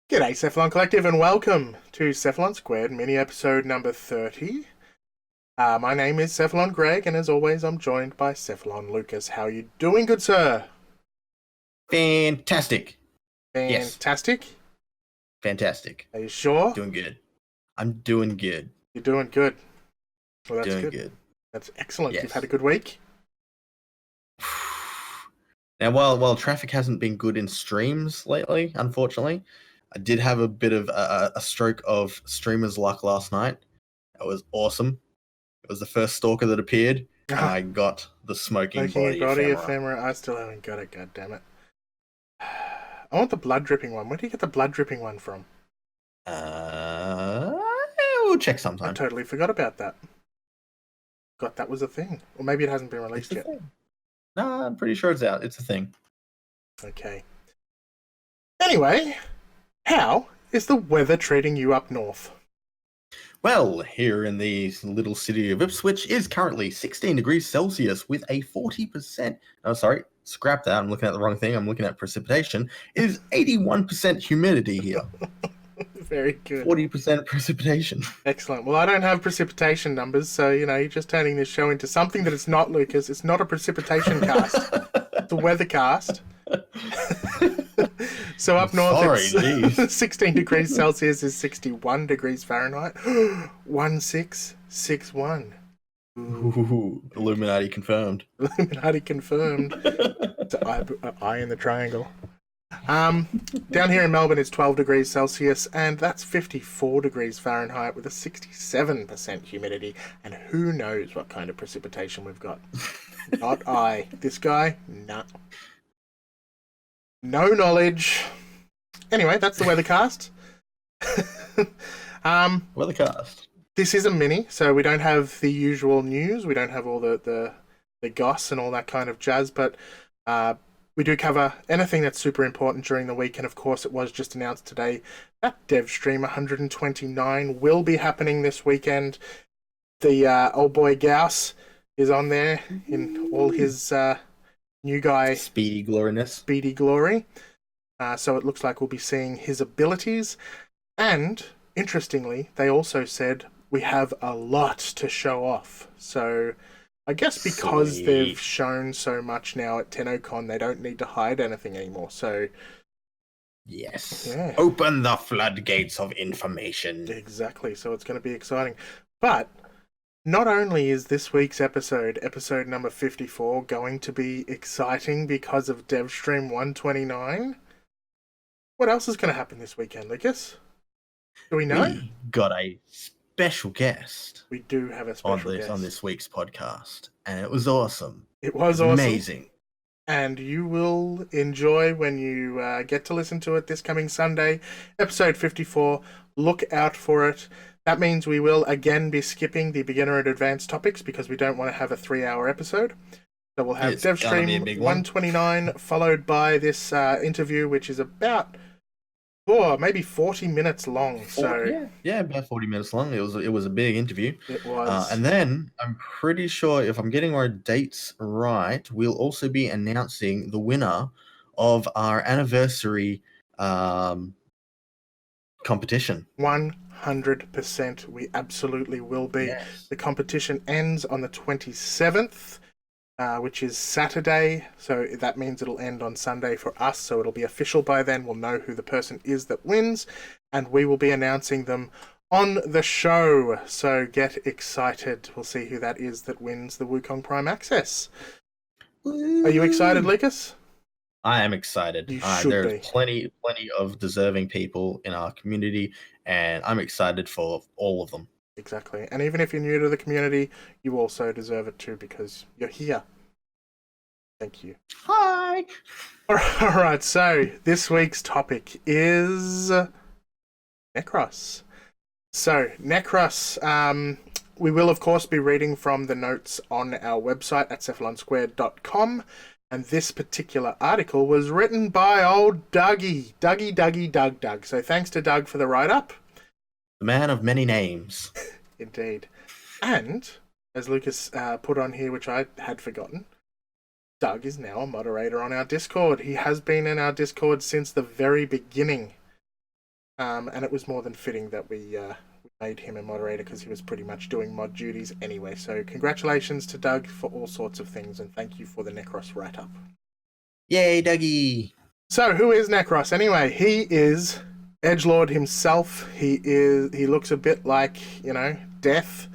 G'day, Cephalon Collective, and welcome to Cephalon Squared mini episode number 30. My name is Cephalon Greg, and as always, I'm joined by Cephalon Lucas. How are you doing, good sir? Fantastic. Yes, Fantastic. fantastic. Are you sure? Doing good. I'm doing good. You're doing good. Well, that's Doing good. good. That's excellent. You've had a Yes. good week? Now, while traffic hasn't been good in streams lately, unfortunately, I did have a bit of a stroke of streamer's luck last night. It was awesome. It was the first stalker that appeared, and I got the smoking Smoking body body ephemera. ephemera. I still haven't got it, god damn it. I want the blood dripping one. Where do you get the blood dripping one from? Uh, we'll check I sometime. totally forgot about that. God, that was a thing. Or maybe it hasn't been released yet. No, I'm pretty sure it's out. It's a thing. Okay. Anyway, how is the weather treating you up north? Well, here in the little city of Ipswich is currently 16 degrees Celsius with a 40%. Oh, sorry, scrap that. I'm looking at the wrong thing. I'm looking at precipitation. It is 81% humidity here. Very good. 40% precipitation. Excellent. Well, I don't have precipitation numbers, so, you're just turning this show into something that it's not, Lucas. It's not a precipitation cast. It's a weather cast. So up north, it's 16 degrees Celsius is 61 degrees Fahrenheit. 1661. Ooh, Illuminati confirmed. Illuminati confirmed. It's an eye in the triangle. Down here in Melbourne, it's 12 degrees Celsius, and that's 54 degrees Fahrenheit with a 67% humidity. And who knows what kind of precipitation we've got? Not I. This guy? Nah. No knowledge. Anyway, that's the weathercast. Weathercast. This is a mini, so we don't have the usual news. We don't have all the goss and all that kind of jazz, but we do cover anything that's super important during the week. And of course, it was just announced today that DevStream 129 will be happening this weekend. The old boy Gauss is on there in all his new guy speedy glory. So it looks like we'll be seeing his abilities. And interestingly, they also said we have a lot to show off. So I guess because they've shown so much now at TennoCon, they don't need to hide anything anymore. So yes, yeah. Open the floodgates of information. Exactly. So it's going to be exciting. But not only is this week's episode number 54, going to be exciting because of DevStream 129, what else is going to happen this weekend, Lucas? Do we know? We got a special guest. We do have a special guest on this week's podcast, and it was awesome. It was awesome. Amazing. And you will enjoy when you get to listen to it this coming Sunday, episode 54. Look out for it. That means we will again be skipping the beginner and advanced topics because we don't want to have a 3-hour episode. So we'll have DevStream 129 followed by this interview, which is about maybe 40 minutes long. About 40 minutes long. It was a big interview. It was. And then I'm pretty sure, if I'm getting our dates right, we'll also be announcing the winner of our anniversary competition. 100%. We absolutely will be. Yes. The competition ends on the 27th. Which is Saturday, so that means it'll end on Sunday for us, so it'll be official by then. We'll know who the person is that wins, and we will be announcing them on the show, so get excited. We'll see who that is that wins the Wukong Prime Access. Woo. Are you excited, Lucas? I am excited. You should there's be. plenty of deserving people in our community, and I'm excited for all of them. Exactly. And even if you're new to the community, you also deserve it too because you're here. Thank you. Hi! Alright, so this week's topic is Nekros. So, Nekros, we will of course be reading from the notes on our website at cephalonsquared.com, and this particular article was written by old Doug. So thanks to Doug for the write-up. The man of many names. Indeed. And, as Lucas put on here, which I had forgotten, Doug is now a moderator on our Discord. He has been in our Discord since the very beginning. and it was more than fitting that we made him a moderator because he was pretty much doing mod duties anyway. So congratulations to Doug for all sorts of things, and thank you for the Nekros write-up. Yay, Dougie! So who is Nekros anyway? He is Edgelord himself. He looks a bit like, Death.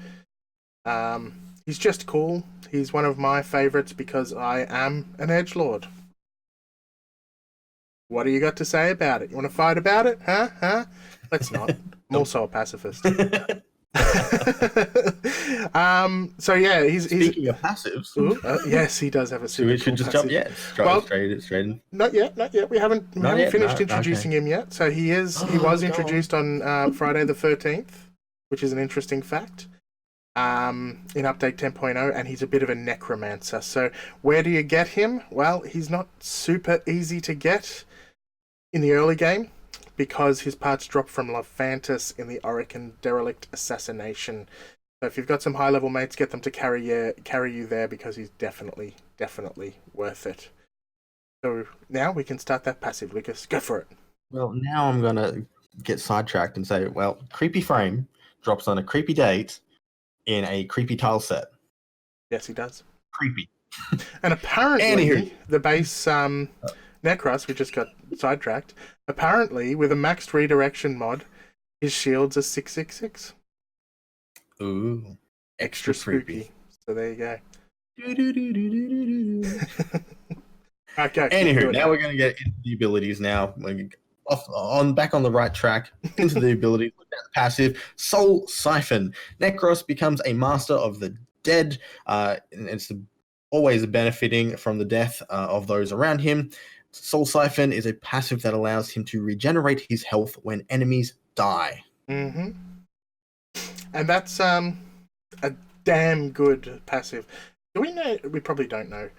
He's just cool. He's one of my favorites because I am an Edgelord. What do you got to say about it? You want to fight about it? Huh? Let's not. I'm also a pacifist. So yeah, he's Speaking of passives, yes, he does have a super. we should just passive. jump. Straight in. Not yet. We haven't finished introducing him yet. So he was introduced on Friday the 13th, which is an interesting fact. In update 10.0, and he's a bit of a necromancer. So where do you get him? Well, he's not super easy to get in the early game, because his parts drop from Levantus in the Orican Derelict Assassination. So if you've got some high-level mates, get them to carry you there, because he's definitely worth it. So now we can start that passive, Lucas. Go for it. Well, now I'm going to get sidetracked and say, well, Creepy Frame drops on a creepy date in a creepy tile set. Yes, he does. Creepy. And apparently, the base Nekros, we just got sidetracked. Apparently, with a maxed redirection mod, his shield's are 666. Ooh. Extra spooky. So there you go. Okay. Anywho, now we're going to get into the abilities now. Back on the right track, into the abilities. Look at the passive. Soul Siphon. Nekros becomes a master of the dead. And it's always benefiting from the death of those around him. Soul Siphon is a passive that allows him to regenerate his health when enemies die. Mm-hmm. And that's a damn good passive. Do we know? We probably don't know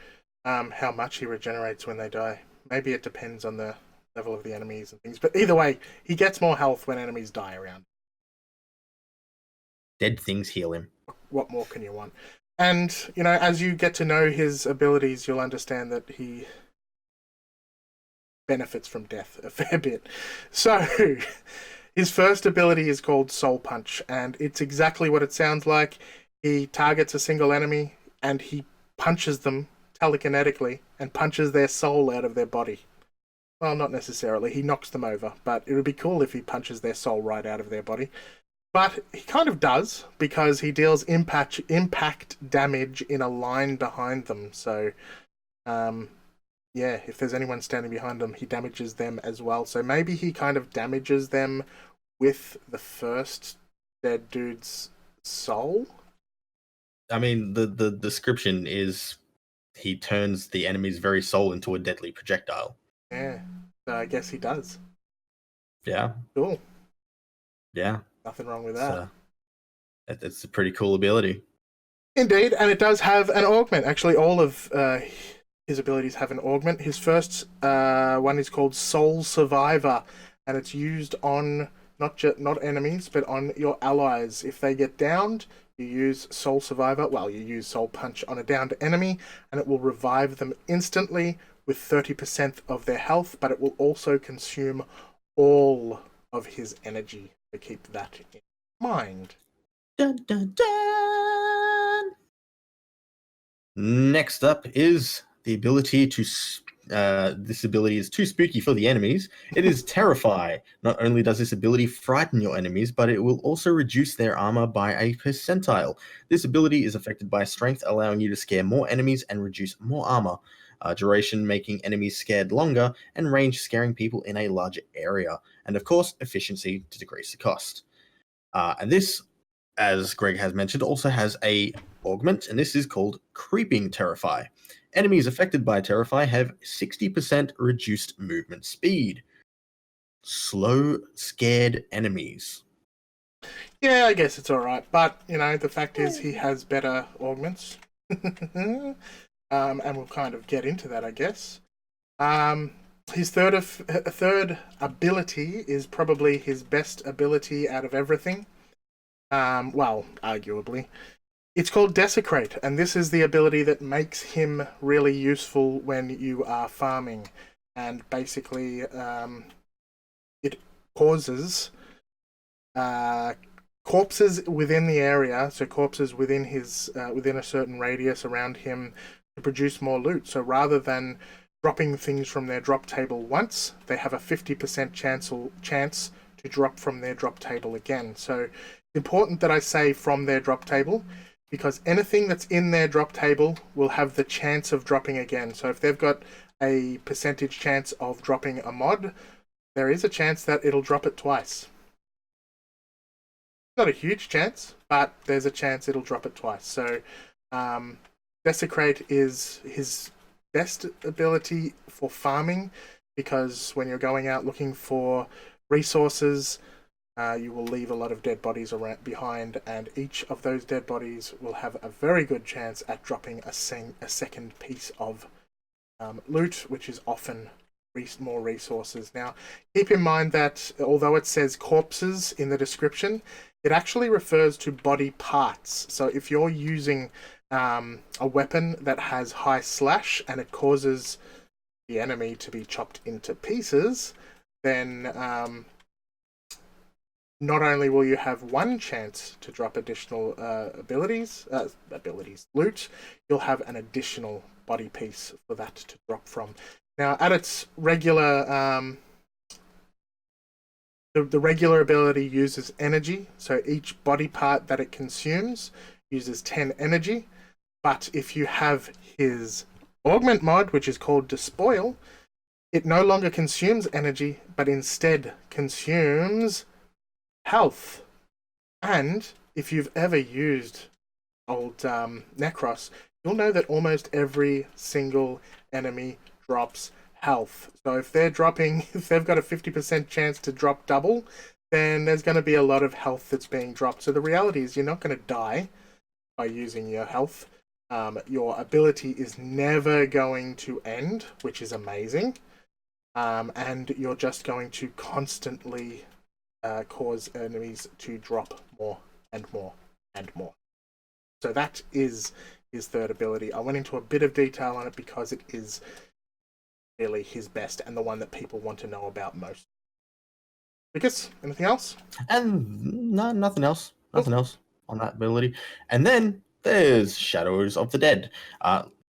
how much he regenerates when they die. Maybe it depends on the level of the enemies and things. But either way, he gets more health when enemies die around. Dead things heal him. What more can you want? And, as you get to know his abilities, you'll understand that he benefits from death a fair bit. So, his first ability is called Soul Punch, and it's exactly what it sounds like. He targets a single enemy, and he punches them telekinetically, and punches their soul out of their body. Well, not necessarily. He knocks them over, but it would be cool if he punches their soul right out of their body. But he kind of does, because he deals impact damage in a line behind them. So, yeah, if there's anyone standing behind them, he damages them as well. So maybe he kind of damages them with the first dead dude's soul? I mean, the description is he turns the enemy's very soul into a deadly projectile. Yeah, so I guess he does. Yeah. Cool. Yeah. Nothing wrong with that. It's a pretty cool ability. Indeed, and it does have an augment. Actually, all of his abilities have an augment. His first one is called Soul Survivor, and it's used on not enemies, but on your allies. If they get downed, you use Soul Survivor. Well, you use Soul Punch on a downed enemy, and it will revive them instantly with 30% of their health, but it will also consume all of his energy. So keep that in mind. Dun, dun, dun. Next up is the ability to... this ability is too spooky for the enemies. It is Terrify. Not only does this ability frighten your enemies, but it will also reduce their armor by a percentile. This ability is affected by strength, allowing you to scare more enemies and reduce more armor. Duration, making enemies scared longer, and range, scaring people in a larger area. And of course, efficiency to decrease the cost. And this, as Greg has mentioned, also has a augment, and this is called Creeping Terrify. Enemies affected by Terrify have 60% reduced movement speed. Slow, scared enemies. Yeah, I guess it's alright, but, the fact is he has better augments. And we'll kind of get into that, I guess. His third ability is probably his best ability out of everything. Well, arguably. It's called Desecrate, and this is the ability that makes him really useful when you are farming. And basically, it causes uh, corpses within the area, so corpses within his within a certain radius around him, to produce more loot. So rather than dropping things from their drop table once, they have a 50% chance to drop from their drop table again. So important that I say from their drop table, because anything that's in their drop table will have the chance of dropping again. So if they've got a percentage chance of dropping a mod, there is a chance that it'll drop it twice. Not a huge chance, but there's a chance it'll drop it twice. So Desecrate is his best ability for farming, because when you're going out looking for resources, you will leave a lot of dead bodies around behind, and each of those dead bodies will have a very good chance at dropping a second piece of loot, which is often more resources. Now, keep in mind that although it says corpses in the description, it actually refers to body parts. So if you're using a weapon that has high slash and it causes the enemy to be chopped into pieces, then not only will you have one chance to drop additional loot, you'll have an additional body piece for that to drop from. Now, at its regular, the regular ability uses energy, so each body part that it consumes uses 10 energy. But if you have his augment mod, which is called Despoil, it no longer consumes energy, but instead consumes health. And if you've ever used old Nekros, you'll know that almost every single enemy drops health. So if they've got a 50% chance to drop double, then there's going to be a lot of health that's being dropped. So the reality is you're not going to die by using your health. Your ability is never going to end, which is amazing. And you're just going to constantly cause enemies to drop more and more and more. So that is his third ability. I went into a bit of detail on it because it is really his best and the one that people want to know about most. Lucas, anything else? And no, nothing else. Nothing else on that ability. And then there's Shadows of the Dead.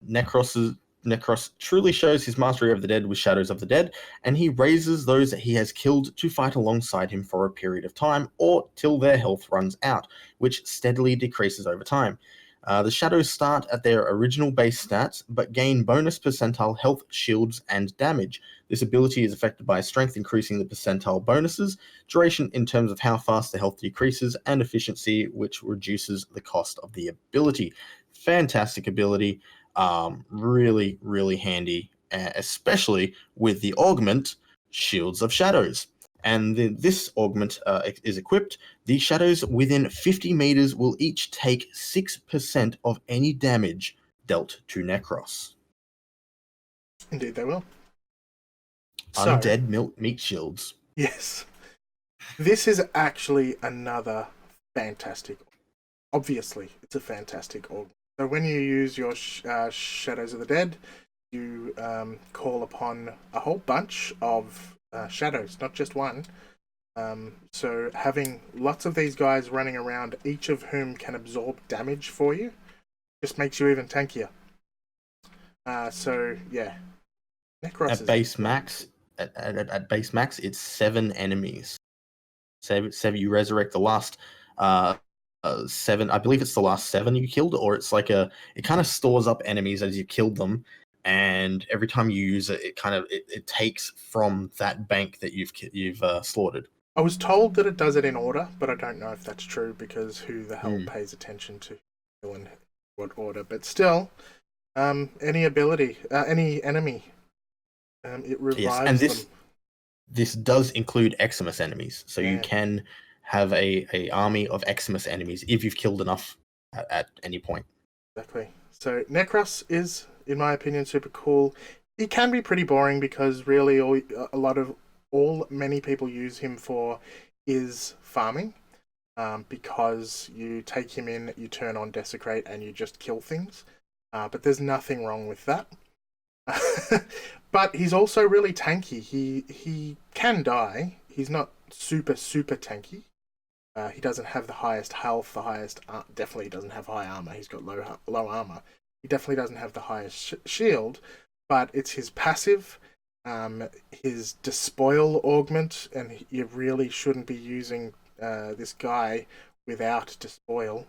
Nekros truly shows his mastery of the dead with Shadows of the Dead, and he raises those that he has killed to fight alongside him for a period of time, or till their health runs out, which steadily decreases over time. The shadows start at their original base stats, but gain bonus percentile health, shields, and damage. This ability is affected by strength, increasing the percentile bonuses, duration in terms of how fast the health decreases, and efficiency, which reduces the cost of the ability. Fantastic ability. Really, really handy, especially with the augment Shields of Shadows. And this augment is equipped. The shadows within 50 meters will each take 6% of any damage dealt to Nekros. Indeed, they will. Undead meat shields. Yes. This is actually another fantastic. Obviously, it's a fantastic augment. So when you use your Shadows of the Dead, you call upon a whole bunch of shadows, not just one. So having lots of these guys running around, each of whom can absorb damage for you, just makes you even tankier. So yeah, Nekros at base max. At base max, it's 7 enemies. Seven. You resurrect the last 7. I believe it's the last 7 you killed, or it's like it kind of stores up enemies as you killed them, and every time you use it, it takes from that bank that you've slaughtered. I was told that it does it in order, but I don't know if that's true, because who the hell pays attention to in what order? But still, any ability, any enemy, it revives them. This does include Eximus enemies, so you can have a army of Eximus enemies if you've killed enough at any point. Exactly. So Nekros is, in my opinion, super cool. He can be pretty boring because really many people use him for is farming, because you take him in, you turn on Desecrate, and you just kill things. But there's nothing wrong with that. But he's also really tanky. He can die. He's not super tanky. He doesn't have the highest health, the highest definitely doesn't have high armor. He's got low armor. He definitely doesn't have the highest shield, but it's his passive, his despoil augment, and you really shouldn't be using this guy without despoil.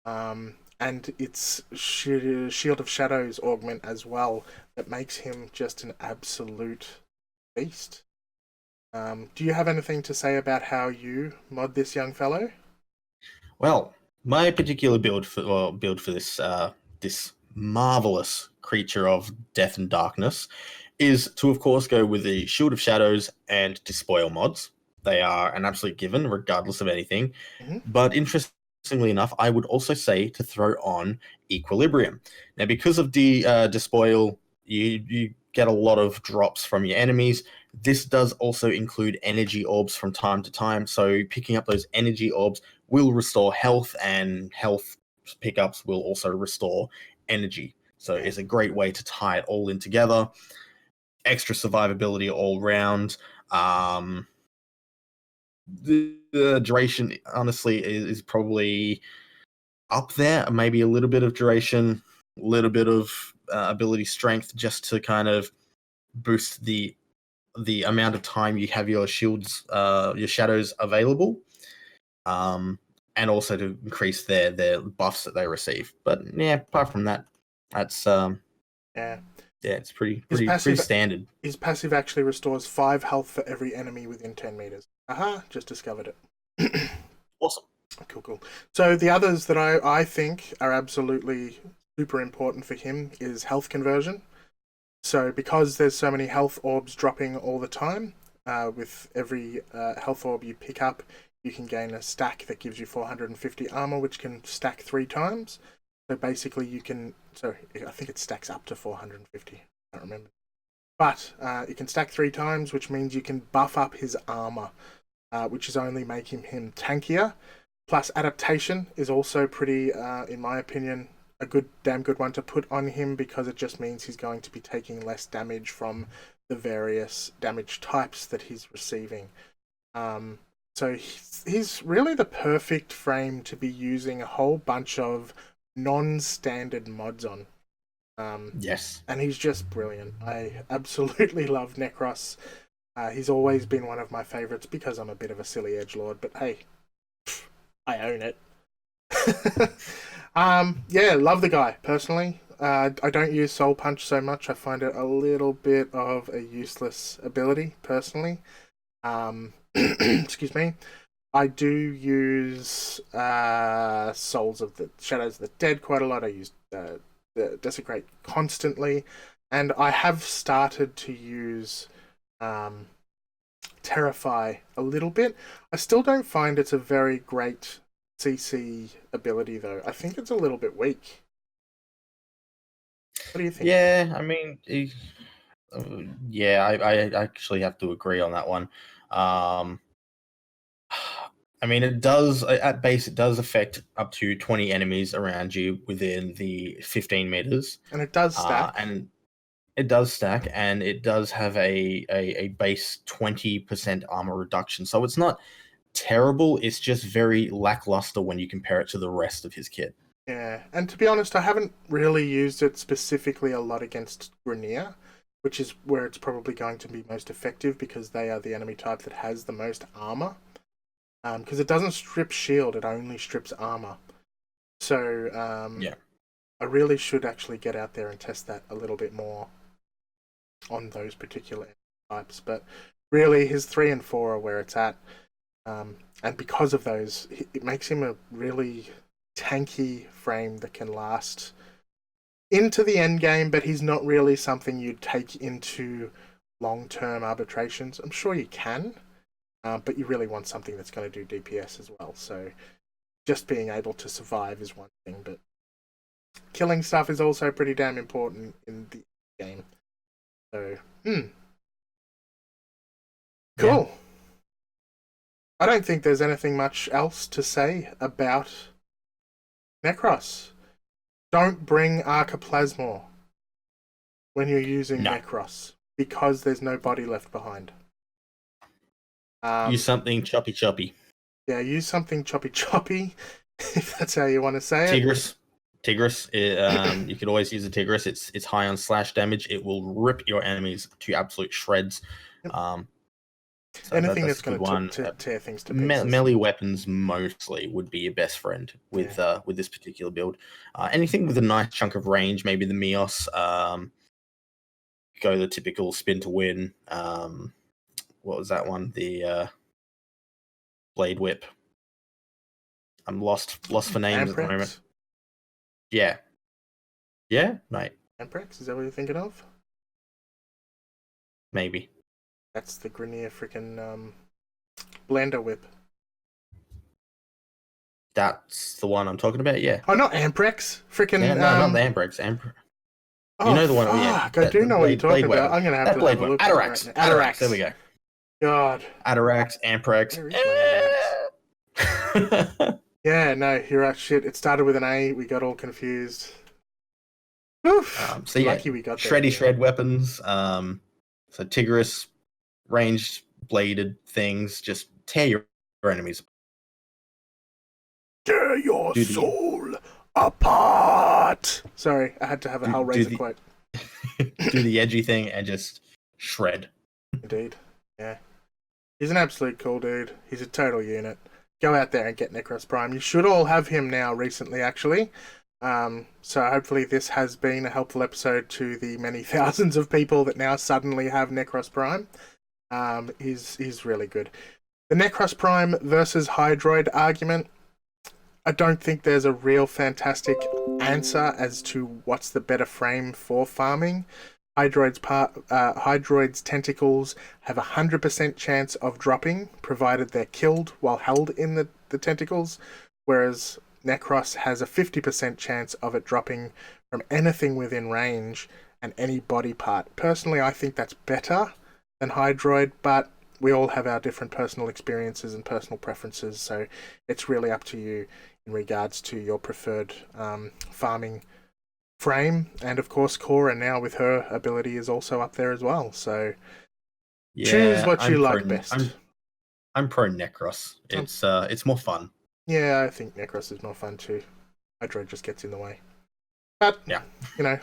And it's Shield of Shadows augment as well that makes him just an absolute beast. Do you have anything to say about how you mod this young fellow? Well, my particular build for this marvelous creature of death and darkness is to, of course, go with the Shield of Shadows and Despoil mods. They are an absolute given, regardless of anything. Mm-hmm. But interestingly enough, I would also say to throw on Equilibrium. Now, because of the Despoil, you get a lot of drops from your enemies. This does also include energy orbs from time to time. So picking up those energy orbs will restore health, and health pickups will also restore energy. So Yeah. it's a great way to tie it all in together. Extra survivability all round. The duration, honestly, is probably up there. Maybe a little bit of duration, a little bit of ability strength, just to kind of boost the amount of time you have your shields, your shadows available, and also to increase their buffs that they receive. But yeah, apart from that, that's Yeah. yeah, it's pretty His pretty passive standard. his passive actually restores 5 health for every enemy within 10 meters. Aha, just discovered it. Awesome. Cool. So the others that I think are absolutely super important for him is health conversion. So because there's so many health orbs dropping all the time, with every health orb you pick up, you can gain a stack that gives you 450 armor, which can stack 3 times. So basically, you can. So I think it stacks up to 450. I don't remember. But it can stack 3 times, which means you can buff up his armor, which is only making him tankier. Plus, adaptation is also pretty, in my opinion, a damn good one to put on him, because it just means he's going to be taking less damage from the various damage types that he's receiving. So he's really the perfect frame to be using a whole bunch of non-standard mods on. Yes. And he's just brilliant. I absolutely love Nekros. He's always been one of my favorites because I'm a bit of a silly edgelord, but hey, I own it. Yeah, love the guy personally. I don't use Soul Punch so much. I find it a little bit of a useless ability personally. Excuse me. I do use Souls of the Shadows of the Dead quite a lot. I use the Desecrate constantly, and I have started to use um, Terrify a little bit. I still don't find it's a very great CC ability though. I think it's a little bit weak. What do you think? Yeah, I mean, yeah, I actually have to agree on that one. Um, I mean, it does at base. It does affect up to 20 enemies around you within the 15 meters, And it does stack. and it does stack, and it does have a base 20% armor reduction. So it's not terrible. It's just very lackluster when you compare it to the rest of his kit. Yeah, and to be honest, I haven't really used it specifically a lot against Grineer, which is where it's probably going to be most effective because they are the enemy type that has the most armor. Because it doesn't strip shield, it only strips armor. So Yeah. I really should actually get out there and test that a little bit more on those particular types. But really, his 3 and 4 are where it's at. And because of those, it makes him a really tanky frame that can last into the end game, but he's not really something you'd take into long-term arbitrations. I'm sure you can, but you really want something that's going to do DPS as well. So just being able to survive is one thing, but killing stuff is also pretty damn important in the game. So, Yeah. cool. I don't think there's anything much else to say about Nekros. Don't bring Archiplasmor when you're using No. Nekros because there's no body left behind. Use Um, something choppy choppy. yeah, use something choppy choppy, if that's how you want to say it. Tigris. Tigris. You could always use a Tigris. It's high on slash damage. It will rip your enemies to absolute shreds. Yep. Um, so Anything that's that's a good going to one. tear things to pieces. Melee weapons mostly would be your best friend with this particular build. Anything with a nice chunk of range, maybe the Mios. Go the typical spin to win. What was that one? The Blade Whip. I'm lost for names at the moment. Amprex? Yeah. Yeah? Mate. Amprex? Is that what you're thinking of? Maybe. That's the Grenier freaking blender whip. That's the one I'm talking about, yeah. Oh, not Amprex. Yeah, Freaking no, not the Amprex. Oh, You know the one, yeah. fuck! I do know what you're talking blade about. weapon. I'm gonna have That to blade have a weapon. look. Atarax. Right now. Atarax. There we go. God. Atarax, Amprex. Where is my Atarax? Yeah, no, you're right. Shit, it started with an A. We got all confused. Oof. So yeah, Lucky we got shreddy shred weapons. So Tigris, ranged bladed things, just tear your enemies. Tear your soul apart. Sorry, I had to have a Hellraiser quote. Do the edgy thing and just shred. Indeed, yeah. He's an absolute cool dude. He's a total unit. Go out there and get Nekros Prime. You should all have him now recently, actually. So hopefully this has been a helpful episode to the many thousands of people that now suddenly have Nekros Prime. He's really good. The Nekros Prime versus Hydroid argument, I don't think there's a real fantastic answer as to what's the better frame for farming. Hydroid's tentacles have a 100% chance of dropping, provided they're killed while held in the tentacles, whereas Nekros has a 50% chance of it dropping from anything within range and any body part. Personally, I think that's better than Hydroid, but we all have our different personal experiences and personal preferences, so it's really up to you in regards to your preferred farming frame. And of course Cora now with her ability is also up there as well, so choose what you like best. I'm pro Nekros. It's more fun. Yeah, I think Nekros is more fun too. Hydroid just gets in the way, but yeah,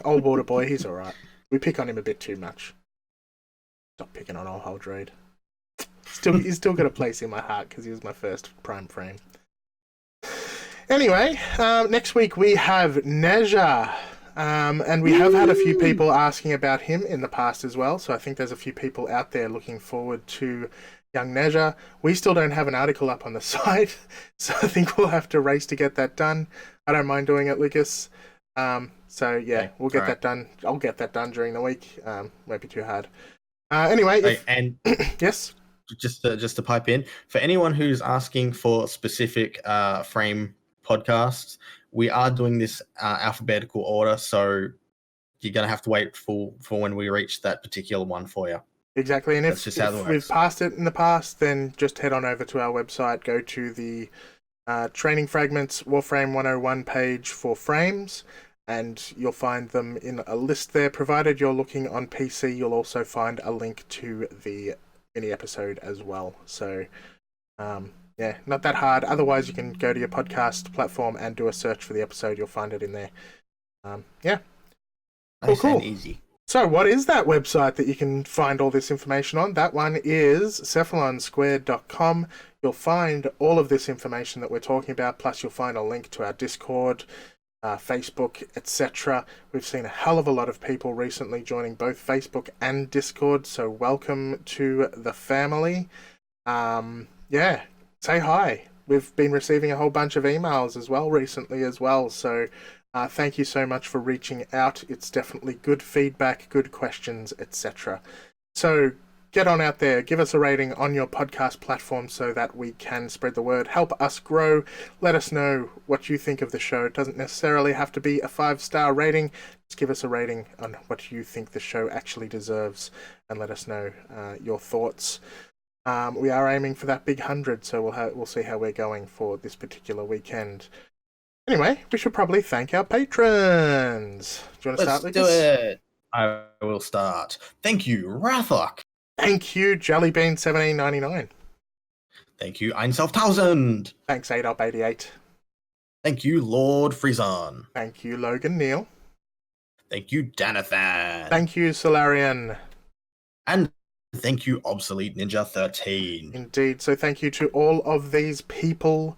old water boy, he's alright. We pick on him a bit too much. Stop picking on old Hydroid. He's still got a place in my heart because he was my first prime frame. Anyway, next week we have Neja. And we have had a few people asking about him in the past as well, so I think there's a few people out there looking forward to young Neja. We still don't have an article up on the site, so I think we'll have to race to get that done. I don't mind doing it, Lucas. So yeah, we'll get that done. I'll get that done during the week. Won't be too hard. Anyway, and yes, just to pipe in, for anyone who's asking for specific frame podcasts, we are doing this alphabetical order, so you're going to have to wait for when we reach that particular one for you. Exactly, and if we've passed it in the past, then just head on over to our website, go to the Training Fragments Warframe 101 page for frames, and you'll find them in a list there. Provided you're looking on PC, you'll also find a link to the mini episode as well. So, yeah, not that hard. Otherwise, you can go to your podcast platform and do a search for the episode. You'll find it in there. Yeah. Nice cool. And easy. So, what is that website that you can find all this information on? That one is cephalonsquared.com. You'll find all of this information that we're talking about, plus you'll find a link to our Discord, Facebook, etc. We've seen a hell of a lot of people recently joining both Facebook and Discord, so welcome to the family. Yeah, say hi. We've been receiving a whole bunch of emails as well recently as well, so thank you so much for reaching out. It's definitely good feedback, good questions, etc. So get on out there, give us a rating on your podcast platform so that we can spread the word, help us grow. Let us know what you think of the show. It doesn't necessarily have to be a 5-star rating. Just give us a rating on what you think the show actually deserves and let us know your thoughts. We are aiming for that big 100, so we'll see how we're going for this particular weekend. Anyway, we should probably thank our patrons. Do you want to start, Lucas? Let's do it. I will start. Thank you, Rathok. Thank you, Jellybean1799. Thank you, Einself1000. Thanks, ADOP88. Thank you, Lord Frieson. Thank you, Logan Neal. Thank you, Danathan. Thank you, Solarian. And thank you, Obsolete Ninja 13. Indeed. So thank you to all of these people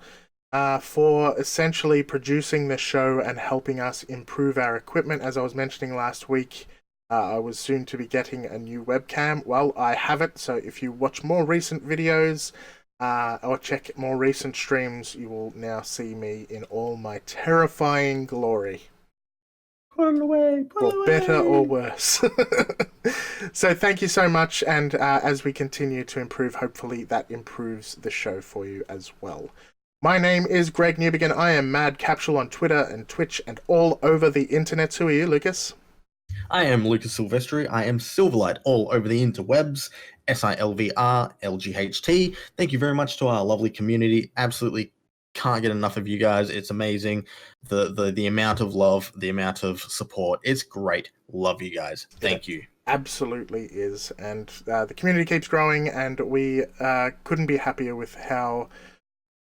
for essentially producing the show and helping us improve our equipment. As I was mentioning last week, I was soon to be getting a new webcam. Well, I have it, so if you watch more recent videos or check more recent streams, you will now see me in all my terrifying glory. Put it away, put it For away. better or worse. So thank you so much, and as we continue to improve, hopefully that improves the show for you as well. My name is Greg Newbegin. I am Mad Capsule on Twitter and Twitch and all over the internet. Who are you, Lucas? I am Lucas Silvestri. I am Silverlight all over the interwebs. SILVRLGHT. Thank you very much to our lovely community. Absolutely can't get enough of you guys. It's amazing. The amount of love, the amount of support. It's great. Love you guys. Thank you. Absolutely is. And the community keeps growing, and we couldn't be happier with how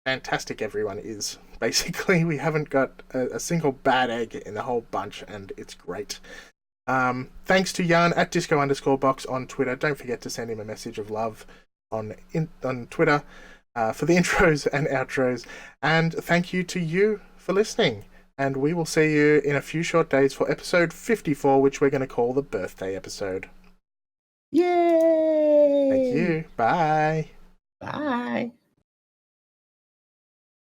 fantastic everyone is. Basically, we haven't got a single bad egg in the whole bunch, and it's great. Thanks to Jan at disco_box on Twitter. Don't forget to send him a message of love on Twitter for the intros and outros. And thank you to you for listening. And we will see you in a few short days for episode 54, which we're going to call the birthday episode. Yay! Thank you. Bye. Bye.